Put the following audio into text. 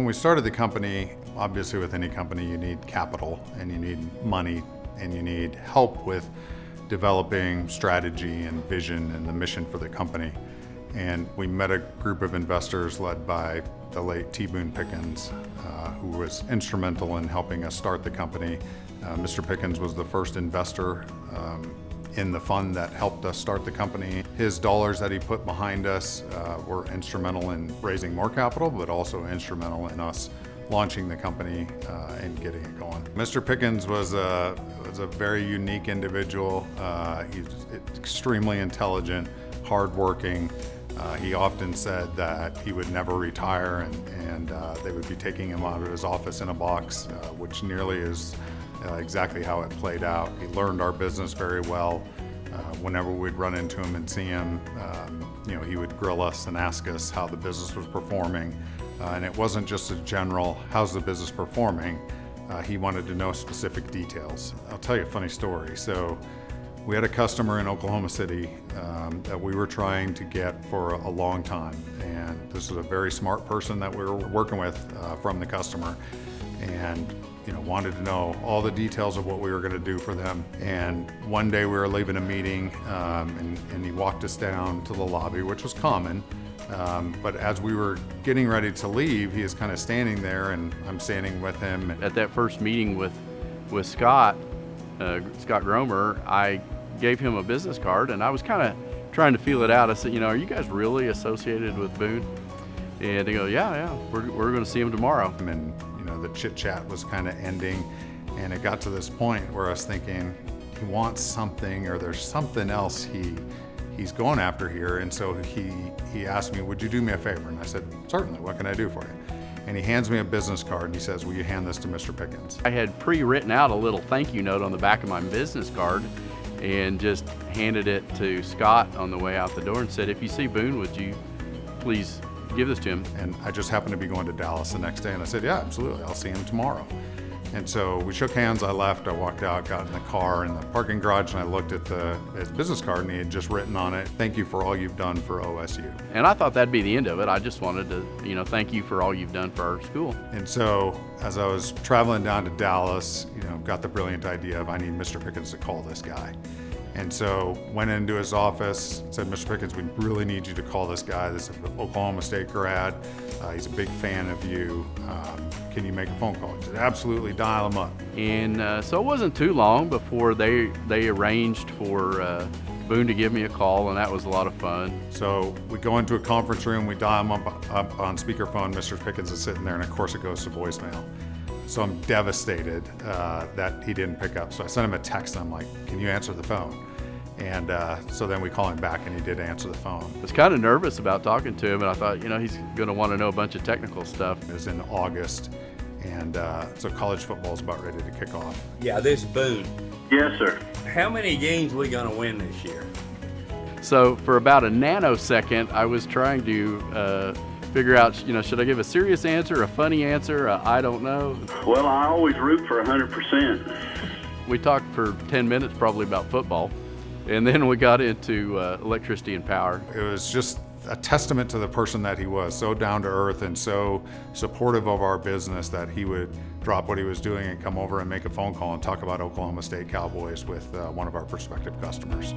we started the company, obviously with any company you need capital and you need money and you need help with developing strategy and vision and the mission for the company. And we met a group of investors led by the late Boone Pickens, who was instrumental in helping us start the company. Mr. Pickens was the first investor in the fund that helped us start the company. His dollars that he put behind us were instrumental in raising more capital, but also instrumental in us launching the company and getting it going. Mr. Pickens was a very unique individual. He's extremely intelligent, hardworking. He often said that he would never retire and they would be taking him out of his office in a box, which nearly is exactly how it played out. He learned our business very well. Whenever we'd run into him and see him, he would grill us and ask us how the business was performing. And it wasn't just a general, how's the business performing? He wanted to know specific details. I'll tell you a funny story. So we had a customer in Oklahoma City that we were trying to get for a long time. And this is a very smart person that we were working with from the customer. And wanted to know all the details of what we were going to do for them. And one day we were leaving a meeting and he walked us down to the lobby, which was common. But as we were getting ready to leave, he is kind of standing there and I'm standing with him. At that first meeting with Scott Gromer, I gave him a business card and I was kind of trying to feel it out. I said, are you guys really associated with Boone? And they go, yeah, we're going to see him tomorrow. And the chit chat was kind of ending and it got to this point where I was thinking he wants something or there's something else he's going after here. And so he asked me, would you do me a favor? And I said, certainly, what can I do for you? And he hands me a business card and he says, will you hand this to Mr. Pickens? I had pre-written out a little thank you note on the back of my business card and just handed it to Scott on the way out the door and said, if you see Boone, would you please give this to him? And I just happened to be going to Dallas the next day and I said, yeah, absolutely, I'll see him tomorrow. And so we shook hands, I left, I walked out, got in the car in the parking garage and I looked at his business card and he had just written on it, thank you for all you've done for OSU. And I thought that'd be the end of it. I just wanted to, thank you for all you've done for our school. And so as I was traveling down to Dallas, got the brilliant idea of I need Mr. Pickens to call this guy. And so went into his office, said, Mr. Pickens, we really need you to call this guy. This is an Oklahoma State grad. He's a big fan of you. Can you make a phone call? He said, absolutely, dial him up. And so it wasn't too long before they arranged for Boone to give me a call, and that was a lot of fun. So we go into a conference room, we dial him up on speakerphone. Mr. Pickens is sitting there, and of course it goes to voicemail. So I'm devastated that he didn't pick up. So I sent him a text and I'm like, can you answer the phone? And so then we call him back and he did answer the phone. I was kind of nervous about talking to him and I thought, he's going to want to know a bunch of technical stuff. It was in August and so college football is about ready to kick off. Yeah, this is Boone. Yes, sir. How many games we going to win this year? So for about a nanosecond, I was trying to figure out, should I give a serious answer, a funny answer, I don't know. Well, I always root for 100%. We talked for 10 minutes probably about football, and then we got into electricity and power. It was just a testament to the person that he was, so down to earth and so supportive of our business that he would drop what he was doing and come over and make a phone call and talk about Oklahoma State Cowboys with one of our prospective customers.